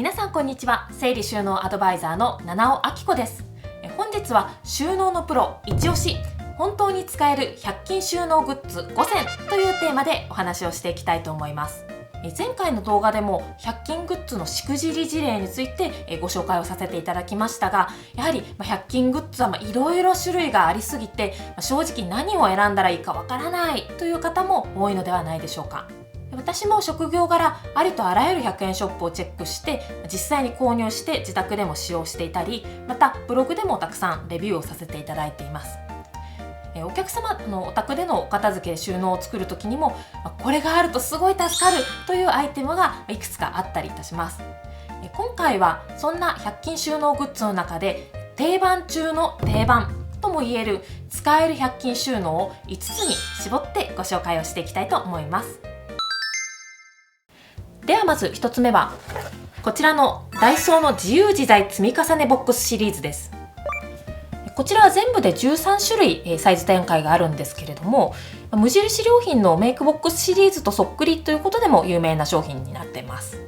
皆さんこんにちは。整理収納アドバイザーの七尾明子です。本日は収納のプロ一押し、本当に使える100均収納グッズ5選というテーマでお話をしていきたいと思います。前回の動画でも100均グッズのしくじり事例についてご紹介をさせていただきましたが、やはり100均グッズはいろいろ種類がありすぎて、正直何を選んだらいいかわからないという方も多いのではないでしょうか。私も職業柄ありとあらゆる100円ショップをチェックして実際に購入して自宅でも使用していたり、またブログでもたくさんレビューをさせていただいています。お客様のお宅でのお片付け収納を作る時にもこれがあるとすごい助かるというアイテムがいくつかあったりいたします。今回はそんな100均収納グッズの中で定番中の定番ともいえる使える100均収納を5つに絞ってご紹介をしていきたいと思います。ではまず1つ目はこちらのダイソーの自由自在積み重ねボックスシリーズです。こちらは全部で13種類サイズ展開があるんですけれども、無印良品のメイクボックスシリーズとそっくりということでも有名な商品になっています。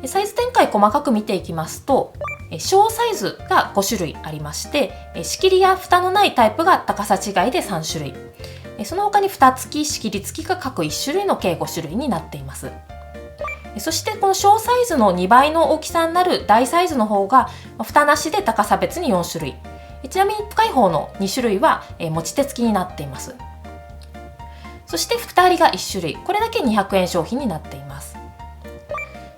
サイズ展開細かく見ていきますと、小サイズが5種類ありまして、仕切りや蓋のないタイプが高さ違いで3種類、その他に蓋付き仕切り付きが各1種類の計5種類になっています。そしてこの小サイズの2倍の大きさになる大サイズの方が蓋なしで高さ別に4種類、ちなみに深い方の2種類は持ち手付きになっています。そして蓋ありが1種類、これだけ200円商品になっています。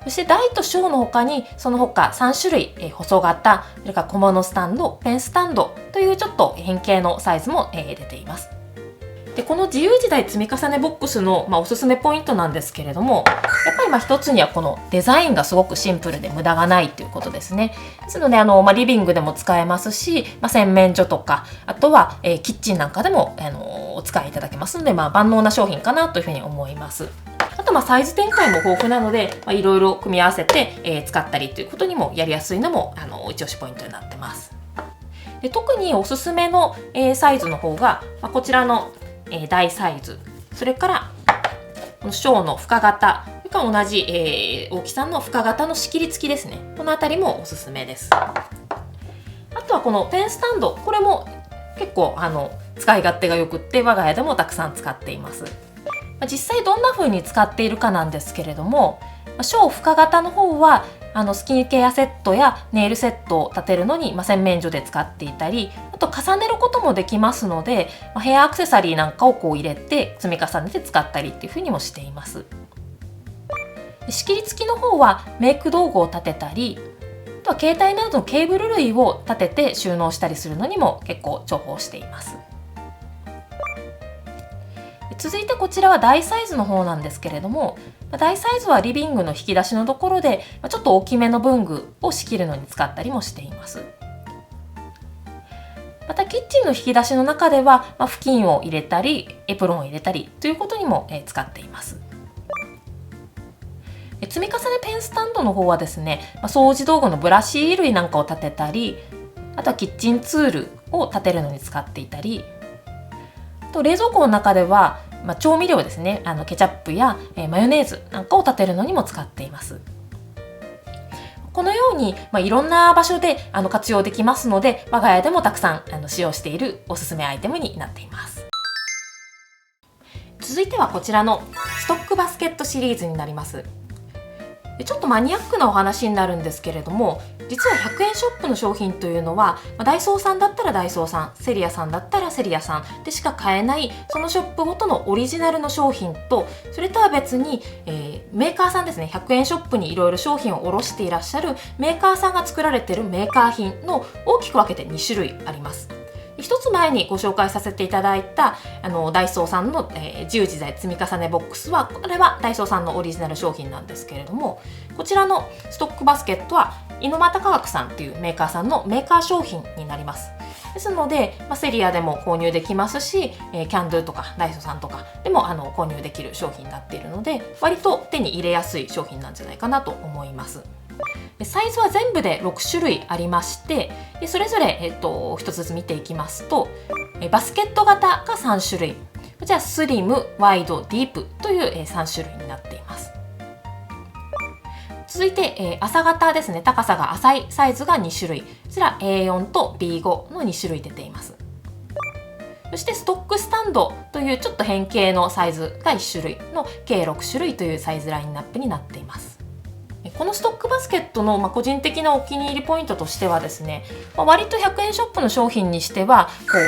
そして大と小の他にその他3種類細型、それから小物スタンド、ペンスタンドというちょっと変形のサイズも出ています。でこの自由自在積み重ねボックスの、おすすめポイントなんですけれども、やっぱり一つにはこのデザインがすごくシンプルで無駄がないということですね。ですのでリビングでも使えますし、洗面所とかあとは、キッチンなんかでも、お使いいただけますので、万能な商品かなというふうに思います。あとサイズ展開も豊富なので、いろいろ組み合わせて、使ったりということにもやりやすいのも一押しポイントになってます。で特におすすめの、サイズの方が、こちらの大サイズ、それから小の深型、それから同じ、大きさの深型の仕切り付きですね。このあたりもおすすめです。あとはこのペンスタンド、これも結構使い勝手がよくって我が家でもたくさん使っています。実際どんな風に使っているかなんですけれども、小深型の方はスキンケアセットやネイルセットを立てるのに、洗面所で使っていたり、あと重ねることもできますので、ヘアアクセサリーなんかを入れて積み重ねて使ったりっていうふうにもしています。仕切り付きの方はメイク道具を立てたり、あとは携帯などのケーブル類を立てて収納したりするのにも結構重宝しています。続いてこちらは大サイズの方なんですけれども、大サイズはリビングの引き出しのところでちょっと大きめの文具を仕切るのに使ったりもしています。またキッチンの引き出しの中では布巾を入れたりエプロンを入れたりということにも使っています。積み重ねペンスタンドの方はですね、掃除道具のブラシ類なんかを立てたり、あとはキッチンツールを立てるのに使っていたり、と冷蔵庫の中では、調味料ですね、ケチャップやマヨネーズなんかを立てるのにも使っています。このように、いろんな場所で活用できますので、我が家でもたくさん使用しているおすすめアイテムになっています。続いてはこちらのストックバスケットシリーズになります。ちょっとマニアックなお話になるんですけれども、実は100円ショップの商品というのはダイソーさんだったらダイソーさん、セリアさんだったらセリアさんでしか買えないそのショップごとのオリジナルの商品と、それとは別に、メーカーさんですね、100円ショップにいろいろ商品を卸していらっしゃるメーカーさんが作られているメーカー品の大きく分けて2種類あります。一つ前にご紹介させていただいたダイソーさんの、自由自在積み重ねボックスは、これはダイソーさんのオリジナル商品なんですけれども、こちらのストックバスケットは猪俣化学さんというメーカーさんのメーカー商品になります。ですので、セリアでも購入できますし、キャンドゥとかダイソーさんとかでも購入できる商品になっているので、割と手に入れやすい商品なんじゃないかなと思います。サイズは全部で6種類ありまして、それぞれ、1つずつ見ていきますと、バスケット型が3種類、こちらスリム、ワイド、ディープという3種類になっています。続いて、朝型ですね。高さが浅いサイズが2種類。こちら A4 と B5 の2種類出ています。そしてストックスタンドというちょっと変形のサイズが1種類の計6種類というサイズラインナップになっています。このストックバスケットの個人的なお気に入りポイントとしてはですね、割と100円ショップの商品にしてはこ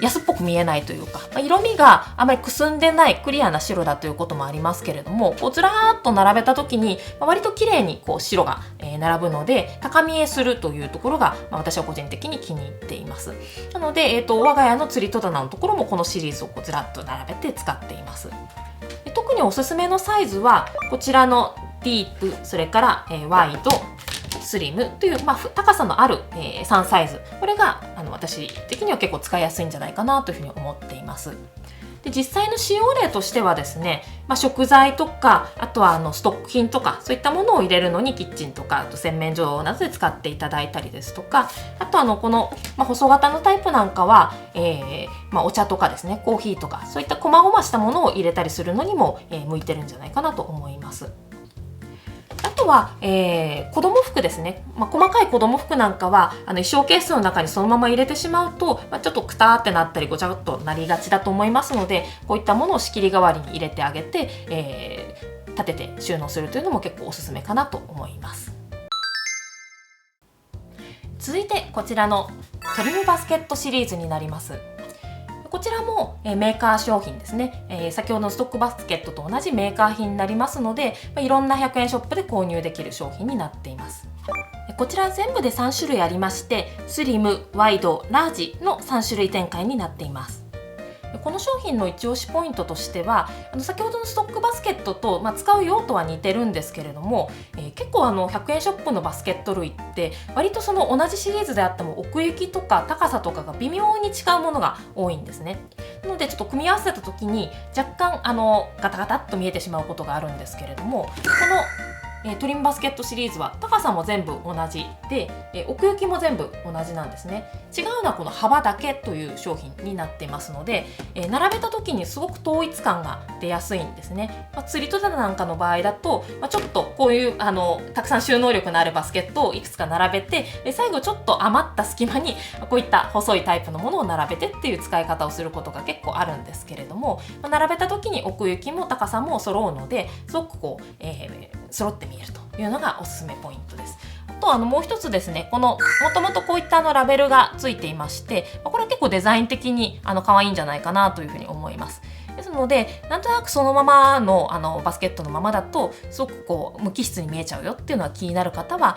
う安っぽく見えないというか、色味があまりくすんでないクリアな白だということもありますけれども、こうずらーっと並べた時に割と綺麗にこう白が並ぶので高見えするというところが私は個人的に気に入っています。なので、我が家の釣り戸棚のところもこのシリーズをこうずらっと並べて使っています。特におすすめのサイズはこちらのディープ、それから、ワイド、スリムという、高さのある、3サイズ、これが私的には結構使いやすいんじゃないかなというふうに思っています。で、実際の使用例としてはですね、食材とか、あとはストック品とかそういったものを入れるのにキッチンとかあと洗面所などで使っていただいたりですとか、あとこの、細型のタイプなんかは、お茶とかですね、コーヒーとかそういった細々したものを入れたりするのにも、向いてるんじゃないかなと思います。あとは、子供服ですね、細かい子供服なんかは衣装ケースの中にそのまま入れてしまうと、ちょっとくたーってなったりごちゃっとなりがちだと思いますので、こういったものを仕切り代わりに入れてあげて、立てて収納するというのも結構おすすめかなと思います。続いてこちらのトリムバスケットシリーズになります。こちらもメーカー商品ですね。先ほどのストックバスケットと同じメーカー品になりますので、いろんな100円ショップで購入できる商品になっています。こちら全部で3種類ありまして、スリム、ワイド、ラージの3種類展開になっています。この商品の一押しポイントとしては、先ほどのストックバスケットと、使う用途は似てるんですけれども、結構100円ショップのバスケット類って割とその同じシリーズであっても奥行きとか高さとかが微妙に違うものが多いんですね。なのでちょっと組み合わせた時に若干ガタガタっと見えてしまうことがあるんですけれども、このトリムバスケットシリーズは高さも全部同じで、奥行きも全部同じなんですね。違うのはこの幅だけという商品になっていますので、並べた時にすごく統一感が出やすいんですね。釣り戸棚なんかの場合だと、ちょっとこういうたくさん収納力のあるバスケットをいくつか並べて、最後ちょっと余った隙間にこういった細いタイプのものを並べてっていう使い方をすることが結構あるんですけれども、並べた時に奥行きも高さも揃うので、すごくこう、揃って見えるというのがおすすめポイントです。あともう一つですね、もともとこういったラベルがついていまして、これは結構デザイン的に可愛いんじゃないかなというふうに思います。ですので、なんとなくそのままのバスケットのままだとすごくこう無機質に見えちゃうよっていうのは気になる方は、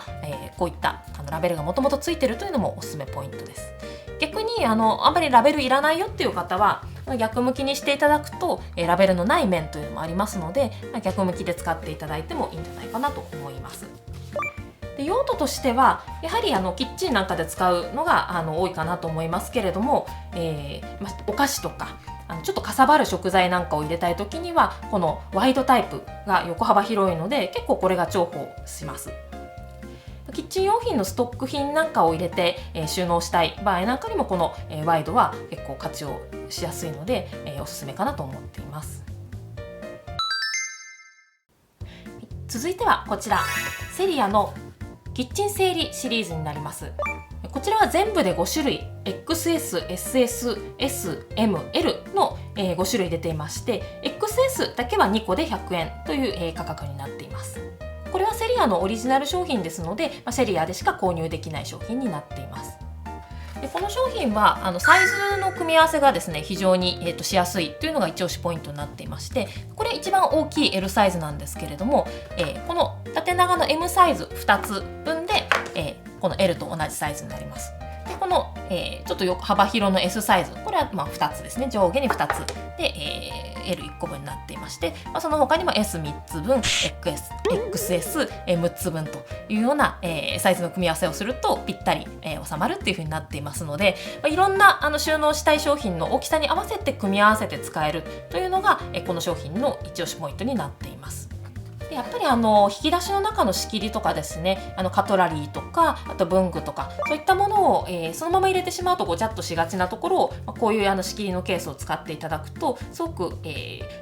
こういったラベルがもともとついてるというのもおすすめポイントです。逆にあんまりラベルいらないよっていう方は逆向きにしていただくと、ラベルのない面というのもありますので、逆向きで使っていただいてもいいんじゃないかなと思います。で、用途としてはやはりキッチンなんかで使うのが多いかなと思いますけれども、お菓子とかちょっとかさばる食材なんかを入れたい時にはこのワイドタイプが横幅広いので結構これが重宝します。キッチン用品のストック品なんかを入れて、収納したい場合なんかにもこの、ワイドは結構活用しやすいので、おすすめかなと思っています。続いてはこちらセリアのキッチン整理シリーズになります。こちらは全部で5種類 XS、SS、S、M、L の5種類出ていまして、 XS だけは2個で100円という価格になっています。これはセリアのオリジナル商品ですので、セリアでしか購入できない商品になっています。で、この商品はサイズの組み合わせがですね非常に、しやすいというのが一押しポイントになっていまして、これ一番大きい L サイズなんですけれども、この縦長の M サイズ2つ分で、この L と同じサイズになります。で、この、ちょっと幅広の S サイズ、これは2つですね、上下に2つで、L1 個分になっていまして、その他にも S3 つ分 XS6 つ分というような、サイズの組み合わせをするとぴったり、収まるっていう風になっていますので、いろんな収納したい商品の大きさに合わせて組み合わせて使えるというのが、この商品の一押しポイントになっています。でやっぱり引き出しの中の仕切りとかですね、カトラリーとか、あと文具とか、そういったものを、そのまま入れてしまうとごちゃっとしがちなところを、こういう仕切りのケースを使っていただくとすごく、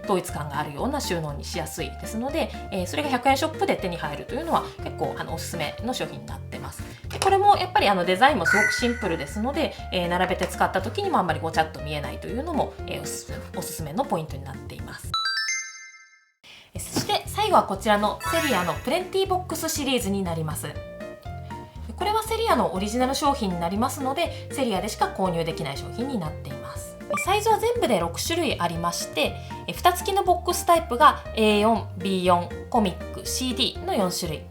統一感があるような収納にしやすいですので、それが100円ショップで手に入るというのは結構おすすめの商品になってます。でこれもやっぱりデザインもすごくシンプルですので、並べて使った時にもあんまりごちゃっと見えないというのも、おすすめのポイントになっています。そして最後はこちらのセリアのプレンティボックスシリーズになります。これはセリアのオリジナル商品になりますので、セリアでしか購入できない商品になっています。サイズは全部で6種類ありまして、蓋付きのボックスタイプが A4、B4、コミック、CD の4種類、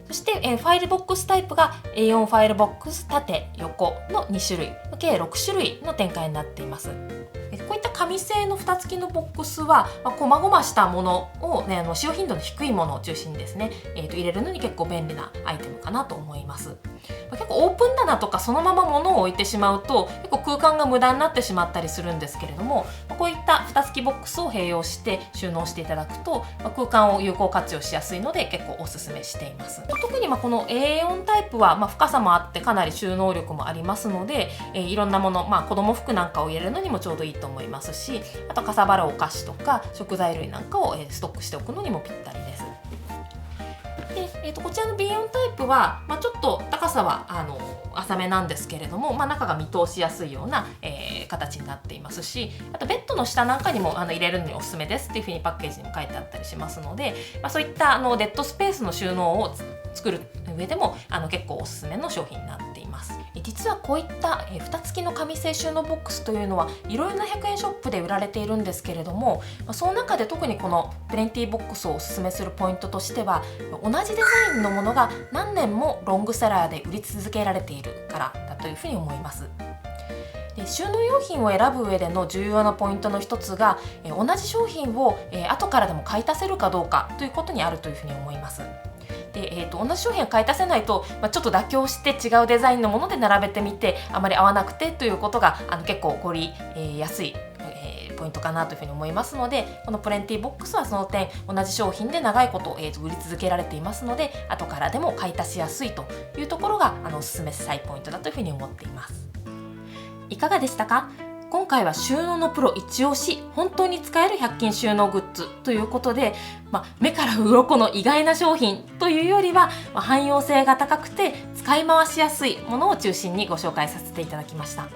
そしてファイルボックスタイプが A4 ファイルボックス縦横の2種類、計6種類の展開になっています。こういった紙製の蓋付きのボックスは、細々したものを、使用頻度の低いものを中心にですね、入れるのに結構便利なアイテムかなと思います。結構オープン棚とかそのまま物を置いてしまうと結構空間が無駄になってしまったりするんですけれども、こういった蓋付きボックスを併用して収納していただくと空間を有効活用しやすいので結構おすすめしています。特にこの A4 タイプは深さもあってかなり収納力もありますので、いろんなもの、子供服なんかを入れるのにもちょうどいいと思いますし、あとかさばるお菓子とか食材類なんかをストックしておくのにもぴったりです。でこちらの B4 タイプは、ちょっと高さは浅めなんですけれども、中が見通しやすいような、形になっていますし、あとベッドの下なんかにも入れるのにおすすめですっていうふうにパッケージにも書いてあったりしますので、そういったデッドスペースの収納を作る上でも結構おすすめの商品になっています。実はこういった蓋付きの紙製収納ボックスというのはいろいろな100円ショップで売られているんですけれども、その中で特にこのプレンティボックスをおすすめするポイントとしては、同じデザインのものが何年もロングセラーで売り続けられているからだというふうに思います。で収納用品を選ぶ上での重要なポイントの一つが、同じ商品を後からでも買い足せるかどうかということにあるというふうに思います。で同じ商品を買い足せないと、ちょっと妥協して違うデザインのもので並べてみてあまり合わなくてということが結構起こりやすいポイントかなというふうに思いますので、このプレンティボックスはその点同じ商品で長いこと売り続けられていますので、後からでも買い足しやすいというところがおすすめしたいポイントだというふうに思っています。いかがでしたか？今回は収納のプロ一押し、本当に使える100均収納グッズということで、目から鱗の意外な商品というよりは、汎用性が高くて使い回しやすいものを中心にご紹介させていただきました。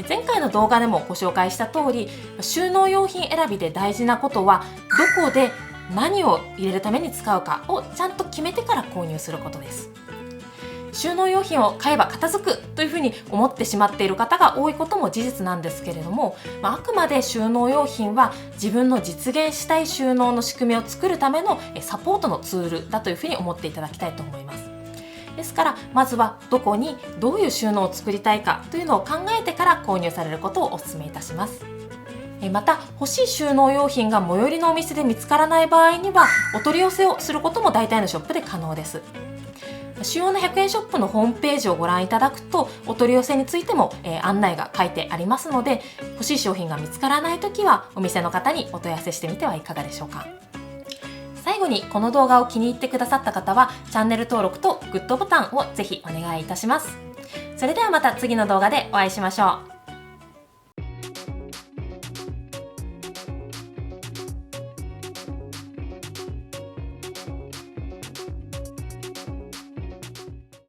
前回の動画でもご紹介した通り、収納用品選びで大事なことは、どこで何を入れるために使うかをちゃんと決めてから購入することです。収納用品を買えば片付くというふうに思ってしまっている方が多いことも事実なんですけれども、あくまで収納用品は自分の実現したい収納の仕組みを作るためのサポートのツールだというふうに思っていただきたいと思います。ですからまずはどこにどういう収納を作りたいかというのを考えてから購入されることをお勧めいたします。また欲しい収納用品が最寄りのお店で見つからない場合にはお取り寄せをすることも大体のショップで可能です。主要な100円ショップのホームページをご覧いただくとお取り寄せについても、案内が書いてありますので、欲しい商品が見つからないときはお店の方にお問い合わせしてみてはいかがでしょうか。最後にこの動画を気に入ってくださった方はチャンネル登録とグッドボタンをぜひお願いいたします。それではまた次の動画でお会いしましょう。